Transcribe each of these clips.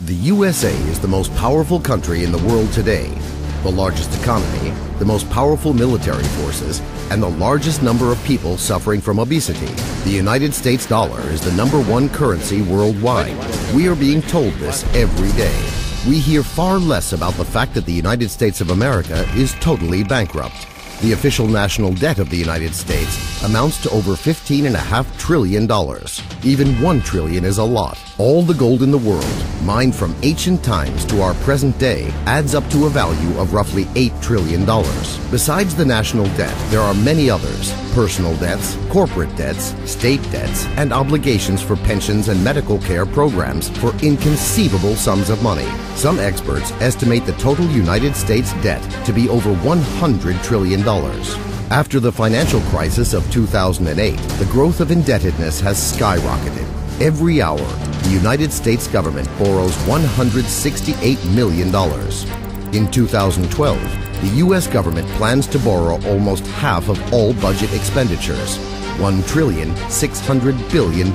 The USA is the most powerful country in the world today, the largest economy, the most powerful military forces, and the largest number of people suffering from obesity. The United States dollar is the #1 currency worldwide. We are being told this every day. We hear far less about the fact that the United States of America is totally bankrupt. The official national debt of the United States amounts to over $15.5 trillion. Even $1 trillion is a lot. All the gold in the world, mined from ancient times to our present day, adds up to a value of roughly $8 trillion. Besides the national debt, there are many others: personal debts, corporate debts, state debts, and obligations for pensions and medical care programs for inconceivable sums of money. Some experts estimate the total United States debt to be over $100 trillion. After the financial crisis of 2008, the growth of indebtedness has skyrocketed. Every hour, the United States government borrows $168 million. In 2012, the U.S. government plans to borrow almost half of all budget expenditures, $1,600 billion.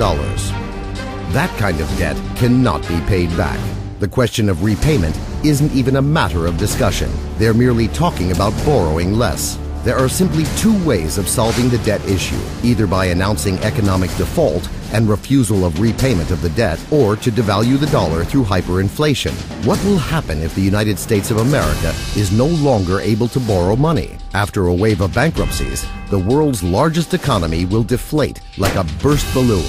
That kind of debt cannot be paid back. The question of repayment isn't even a matter of discussion. They're merely talking about borrowing less. There are simply two ways of solving the debt issue, either by announcing economic default and refusal of repayment of the debt, or to devalue the dollar through hyperinflation. What will happen if the United States of America is no longer able to borrow money? After a wave of bankruptcies, the world's largest economy will deflate like a burst balloon.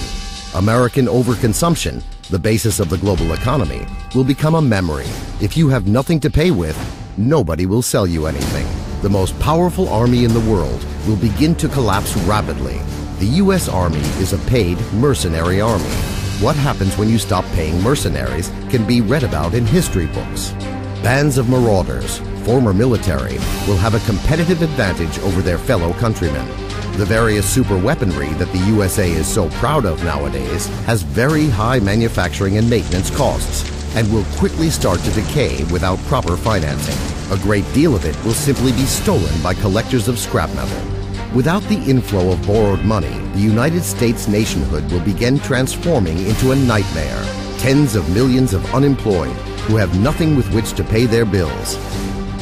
American overconsumption, the basis of the global economy, will become a memory. If you have nothing to pay with, nobody will sell you anything. The most powerful army in the world will begin to collapse rapidly. The U.S. Army is a paid mercenary army. What happens when you stop paying mercenaries can be read about in history books. Bands of marauders, former military, will have a competitive advantage over their fellow countrymen. The various super weaponry that the USA is so proud of nowadays has very high manufacturing and maintenance costs and will quickly start to decay without proper financing. A great deal of it will simply be stolen by collectors of scrap metal. Without the inflow of borrowed money, the United States nationhood will begin transforming into a nightmare. Tens of millions of unemployed who have nothing with which to pay their bills.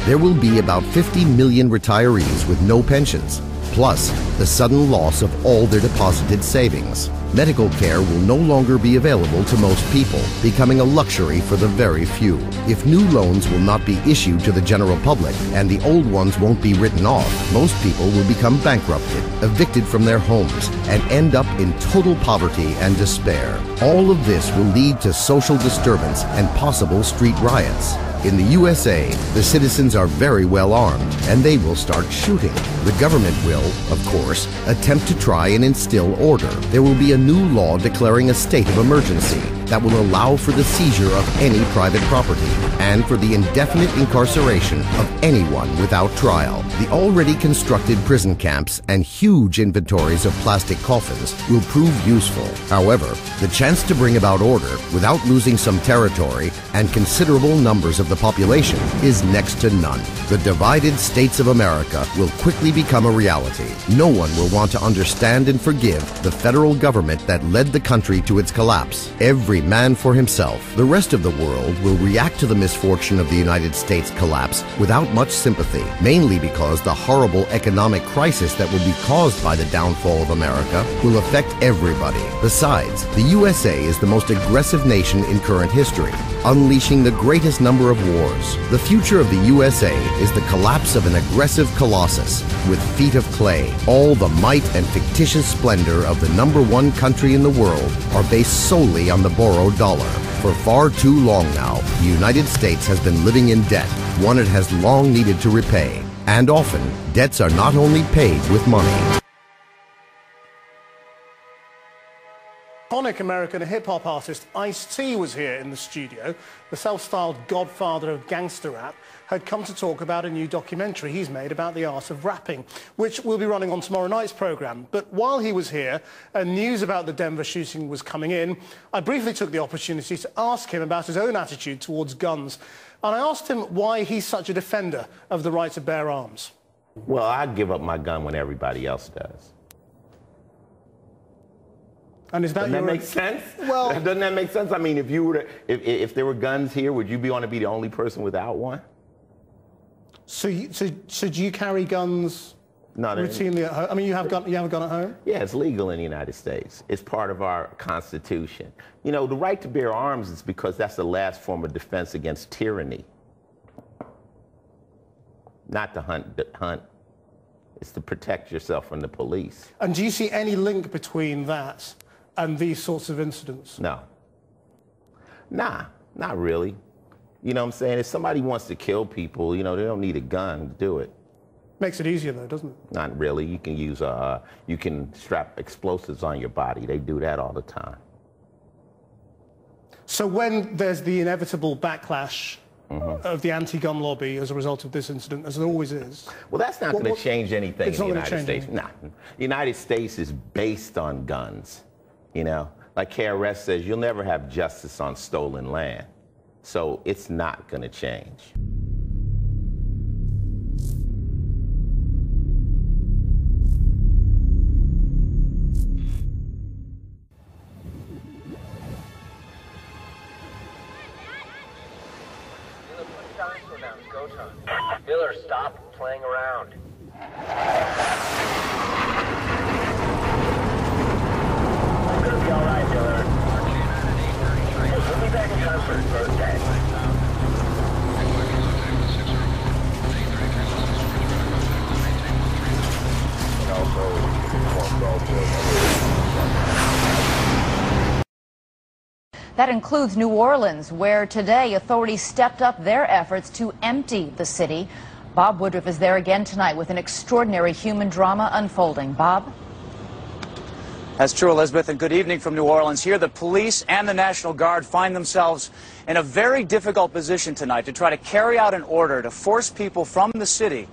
There will be about 50 million retirees with no pensions, plus the sudden loss of all their deposited savings. Medical care will no longer be available to most people, becoming a luxury for the very few. If new loans will not be issued to the general public and the old ones won't be written off, most people will become bankrupted, evicted from their homes, and end up in total poverty and despair. All of this will lead to social disturbance and possible street riots. In the USA, the citizens are very well armed, and they will start shooting. The government will, of course, attempt to try and instill order. There will be a new law declaring a state of emergency that will allow for the seizure of any private property and for the indefinite incarceration of anyone without trial. The already constructed prison camps and huge inventories of plastic coffins will prove useful. However, the chance to bring about order without losing some territory and considerable numbers of the population is next to none. The divided states of America will quickly become a reality. No one will want to understand and forgive the federal government that led the country to its collapse. Every man for himself. The rest of the world will react to the misfortune of the United States collapse without much sympathy, mainly because the horrible economic crisis that will be caused by the downfall of America will affect everybody. Besides, the USA is the most aggressive nation in current history, unleashing the greatest number of wars. The future of the USA is the collapse of an aggressive colossus with feet of clay. All the might and fictitious splendor of the #1 country in the world are based solely on the borrowed dollar. For far too long now, the United States has been living in debt, one it has long needed to repay. And often, debts are not only paid with money. Iconic American hip-hop artist Ice-T was here in the studio. The self-styled godfather of gangster rap had come to talk about a new documentary he's made about the art of rapping, which will be running on tomorrow night's programme. But while he was here and news about the Denver shooting was coming in, I briefly took the opportunity to ask him about his own attitude towards guns. And I asked him why he's such a defender of the right to bear arms. Well, I'd give up my gun when everybody else does. And is that Doesn't that make sense? Well, doesn't that make sense? I mean, if you were to, if there were guns here, would you want to be the only person without one? So do you carry guns routinely at home? I mean, you have a gun at home? Yeah, it's legal in the United States. It's part of our Constitution. You know, the right to bear arms is because that's the last form of defense against tyranny. Not to hunt. It's to protect yourself from the police. And do you see any link between that and these sorts of incidents? No. Nah, not really. You know what I'm saying? If somebody wants to kill people, you know, they don't need a gun to do it. Makes it easier, though, doesn't it? Not really. You can use you can strap explosives on your body. They do that all the time. So when there's the inevitable backlash of the anti-gun lobby as a result of this incident, as there always is. Well, that's not going to change anything in the United States. Anything. Nah. The United States is based on guns. You know, like KRS says, you'll never have justice on stolen land. So it's not going to change. Diller, stop playing around. It's gonna be all right, Diller. We'll be back in time for his birthday. That includes New Orleans, where today authorities stepped up their efforts to empty the city. Bob Woodruff is there again tonight with an extraordinary human drama unfolding. Bob? That's true, Elizabeth, and good evening from New Orleans. Here, the police and the National Guard find themselves in a very difficult position tonight to try to carry out an order to force people from the city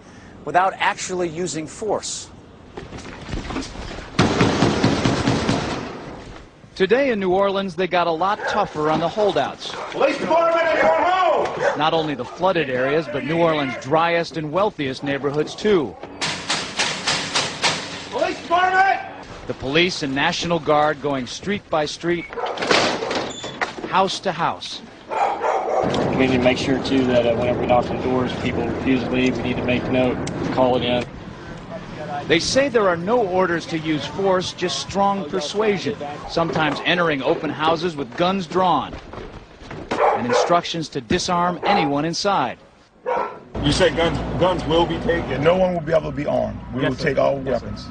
without actually using force. Today in New Orleans, they got a lot tougher on the holdouts. Police department, everyone home! Not only the flooded areas, but New Orleans' driest and wealthiest neighborhoods, too. Police department! The police and National Guard going street by street, house to house. We need to make sure, too, that whenever we knock on doors, people refuse to leave. We need to make note, call it in. They say there are no orders to use force, just strong persuasion, sometimes entering open houses with guns drawn, and instructions to disarm anyone inside. You say guns will be taken? No one will be able to be armed. We will take all weapons.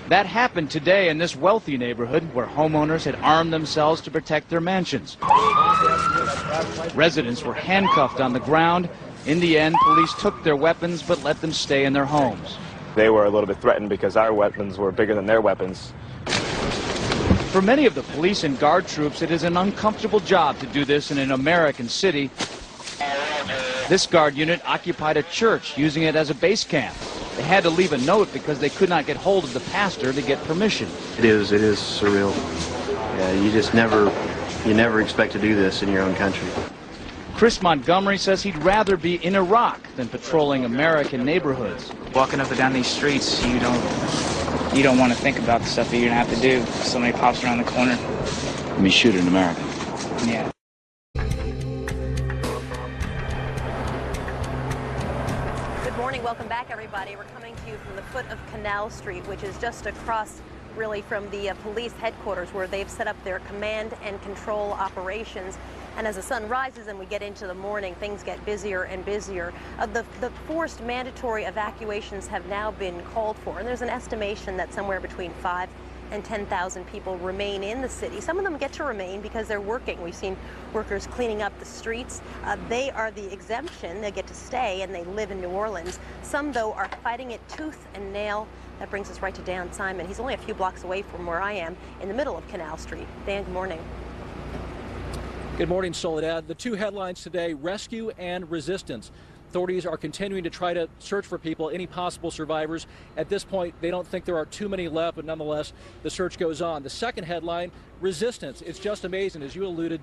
That happened today in this wealthy neighborhood where homeowners had armed themselves to protect their mansions. Residents were handcuffed on the ground. In the end, police took their weapons but let them stay in their homes. They were a little bit threatened because our weapons were bigger than their weapons. For many of the police and guard troops, it is an uncomfortable job to do this in an American city. This guard unit occupied a church, using it as a base camp. They had to leave a note because they could not get hold of the pastor to get permission. It is surreal. Yeah, you never expect to do this in your own country. Chris Montgomery says he'd rather be in Iraq than patrolling American neighborhoods. Walking up and down these streets, you don't want to think about the stuff that you're going to have to do if somebody pops around the corner. Let me shoot in America. Yeah. Good morning. Welcome back, everybody. We're coming to you from the foot of Canal Street, which is just across really from the police headquarters where they've set up their command and control operations. And as the sun rises and we get into the morning, things get busier and busier. The forced mandatory evacuations have now been called for, and there's an estimation that somewhere between 5,000 and 10,000 people remain in the city. Some of them get to remain because they're working. We've seen workers cleaning up the streets. They are the exemption. They get to stay and they live in New Orleans. Some, though, are fighting it tooth and nail. That brings us right to Dan Simon. He's only a few blocks away from where I am in the middle of Canal Street. Dan, good morning. Good morning, Soledad. The two headlines today, rescue and resistance. Authorities are continuing to try to search for people, any possible survivors. At this point, they don't think there are too many left, but nonetheless, the search goes on. The second headline, resistance. It's just amazing. As you alluded,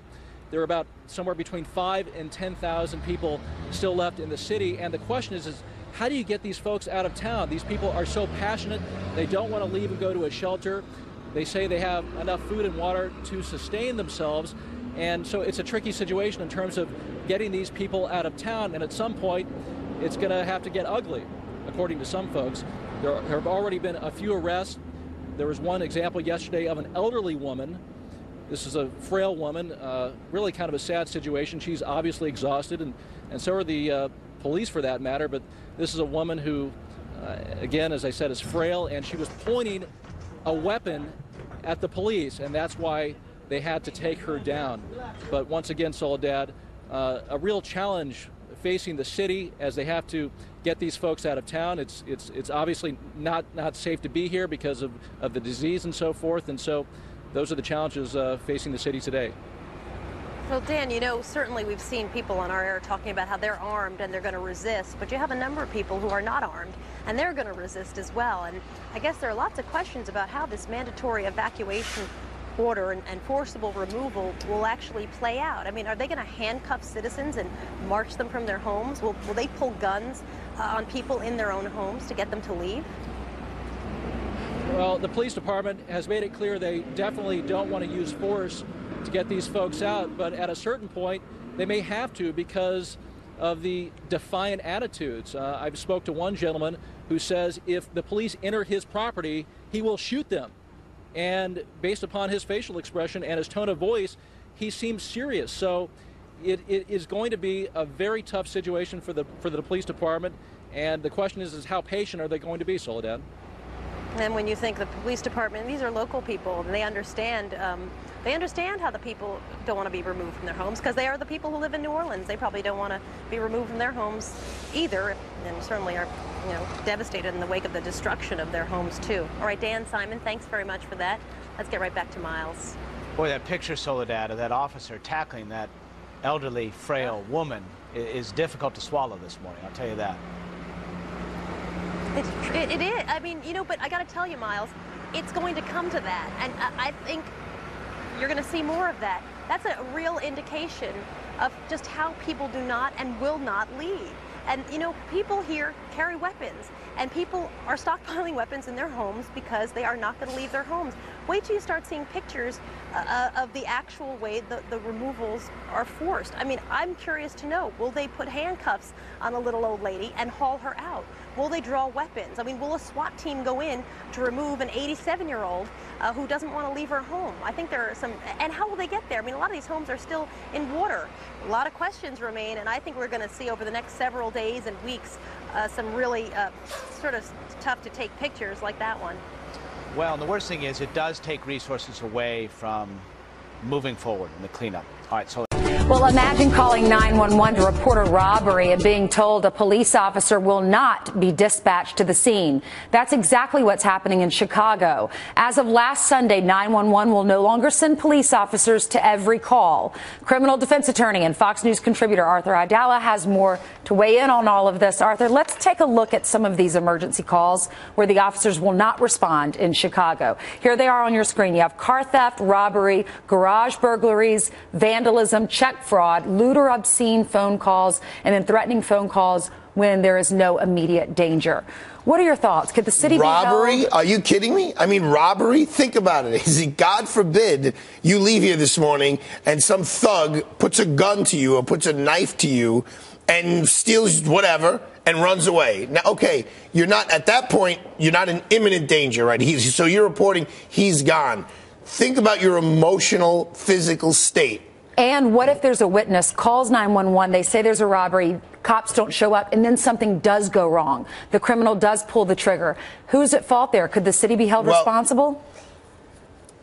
there are about somewhere between 5,000 and 10,000 people still left in the city. And the question is how do you get these folks out of town? These people are so passionate. They don't want to leave and go to a shelter. They say they have enough food and water to sustain themselves, and so it's a tricky situation in terms of getting these people out of town, and at some point it's going to have to get ugly, according to some folks. There have already been a few arrests. There was one example yesterday of an elderly woman. This is a frail woman, really kind of a sad situation. She's obviously exhausted, and so are the police for that matter, but this is a woman who, again, as I said, is frail, and she was pointing a weapon at the police, and that's why they had to take her down. But once again, Soledad, a real challenge facing the city as they have to get these folks out of town. It's obviously not safe to be here because of the disease and so forth, and so those are the challenges facing the city today. Well, Dan, you know, certainly we've seen people on our air talking about how they're armed and they're going to resist, but you have a number of people who are not armed and they're going to resist as well. And I guess there are lots of questions about how this mandatory evacuation order and forcible removal will actually play out. I mean, are they going to handcuff citizens and march them from their homes? Will they pull guns on people in their own homes to get them to leave? Well, the police department has made it clear they definitely don't want to use force to get these folks out, but at a certain point they may have to because of the defiant attitudes. I've spoke to one gentleman who says if the police enter his property, he will shoot them. And based upon his facial expression and his tone of voice, he seems serious. So it is going to be a very tough situation for the police department. And the question is how patient are they going to be, Soledad? And when you think the police department, these are local people, and they understand how the people don't want to be removed from their homes because they are the people who live in New Orleans. They probably don't want to be removed from their homes either, and certainly are, you know, devastated in the wake of the destruction of their homes too. All right, Dan, Simon, thanks very much for that. Let's get right back to Miles. Boy, that picture, Soledad, of that officer tackling that elderly, frail woman is difficult to swallow this morning, I'll tell you that. It is. I mean, you know, but I got to tell you, Miles, it's going to come to that, and I think you're going to see more of that. That's a real indication of just how people do not and will not leave. And, you know, people here carry weapons, and people are stockpiling weapons in their homes because they are not going to leave their homes. Wait till you start seeing pictures of the actual way the removals are forced. I mean, I'm curious to know, will they put handcuffs on a little old lady and haul her out? Will they draw weapons? I mean, will a SWAT team go in to remove an 87-year-old who doesn't want to leave her home? I think there are some, and how will they get there? I mean, a lot of these homes are still in water. A lot of questions remain, and I think we're going to see over the next several days and weeks some really sort of tough to take pictures like that one. Well, and the worst thing is it does take resources away from moving forward in the cleanup. All right, so. Well, imagine calling 911 to report a robbery and being told a police officer will not be dispatched to the scene. That's exactly what's happening in Chicago. As of last Sunday, 911 will no longer send police officers to every call. Criminal defense attorney and Fox News contributor Arthur Aidala has more to weigh in on all of this. Arthur, let's take a look at some of these emergency calls where the officers will not respond in Chicago. Here they are on your screen. You have car theft, robbery, garage burglaries, vandalism, check fraud, lewd or obscene phone calls, and then threatening phone calls when there is no immediate danger. What are your thoughts? Could the city robbery? be held? Are you kidding me? I mean, robbery? Think about it. Is it, God forbid, you leave here this morning and some thug puts a gun to you or puts a knife to you and steals whatever and runs away. Now, okay, you're not, at that point, you're not in imminent danger, right? So you're reporting he's gone. Think about your emotional, physical state. And what if there's a witness, calls 911, they say there's a robbery, cops don't show up, and then something does go wrong? The criminal does pull the trigger. Who's at fault there? Could the city be held responsible?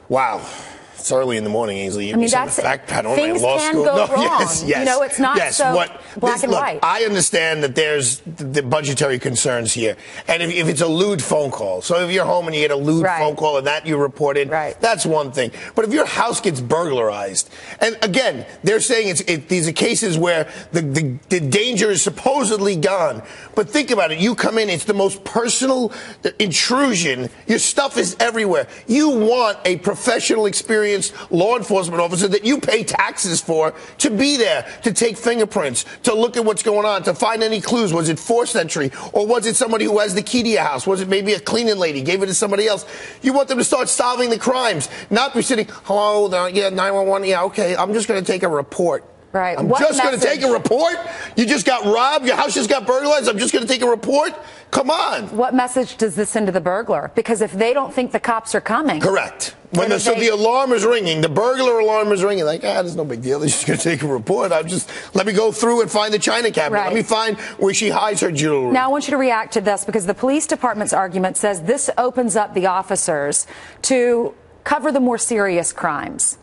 Wow. It's early in the morning, Ainsley. I mean, that's fact pattern things law can school. go No, wrong. Yes. You know, it's not so black and look, white. I understand that there's the budgetary concerns here, and if it's a lewd phone call, so if you're home and you get a lewd phone call and that you reported, that's one thing. But if your house gets burglarized, and again, they're saying these are cases where the danger is supposedly gone, but think about it. You come in, it's the most personal intrusion. Your stuff is everywhere. You want a professional, experienced law enforcement officer that you pay taxes for to be there, to take fingerprints, to look at what's going on, to find any clues. Was it forced entry? Or was it somebody who has the key to your house? Was it maybe a cleaning lady, gave it to somebody else? You want them to start solving the crimes, not be sitting, hello, yeah, 911, yeah, okay, I'm just going to take a report. Right. I'm just going to take a report? You just got robbed? Your house just got burglarized? I'm just going to take a report? Come on. What message does this send to the burglar? Because if they don't think the cops are coming. Correct. So the alarm is ringing, the burglar alarm is ringing, like, there's no big deal. They're just going to take a report. Let me go through and find the china cabinet. Right. Let me find where she hides her jewelry. Now, I want you to react to this because the police department's argument says this opens up the officers to cover the more serious crimes.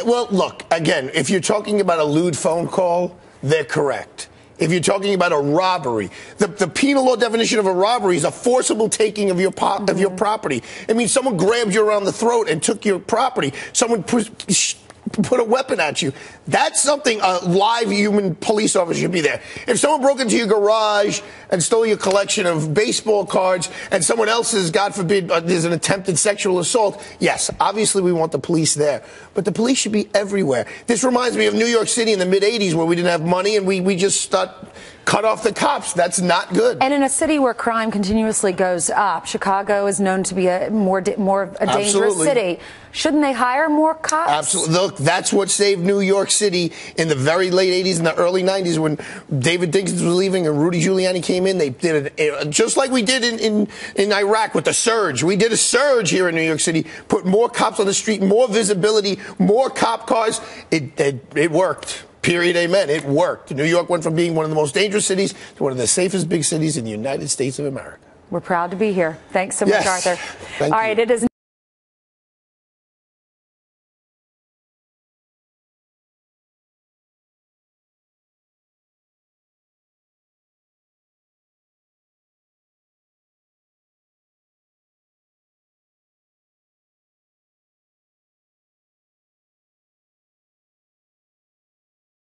Well, look, again, if you're talking about a lewd phone call, they're correct. If you're talking about a robbery, the penal law definition of a robbery is a forcible taking of your property. It means someone grabbed you around the throat and took your property. Someone put a weapon at you. That's something a live human police officer should be there. If someone broke into your garage and stole your collection of baseball cards and someone else's, God forbid, there's an attempted sexual assault, yes, obviously we want the police there. But the police should be everywhere. This reminds me of New York City in the mid-'80s where we didn't have money and we just cut off the cops. That's not good. And in a city where crime continuously goes up, Chicago is known to be a more of a dangerous city. Shouldn't they hire more cops? Absolutely. Look, that's what saved New York City in the very late 80s and the early 90s when David Dinkins was leaving and Rudy Giuliani came in. They did it just like we did in Iraq with the surge. We did a surge here in New York City, put more cops on the street, more visibility, more cop cars. It worked. Period. Amen. It worked. New York went from being one of the most dangerous cities to one of the safest big cities in the United States of America. We're proud to be here. Thanks so much, Arthur. Thank you. All right, it is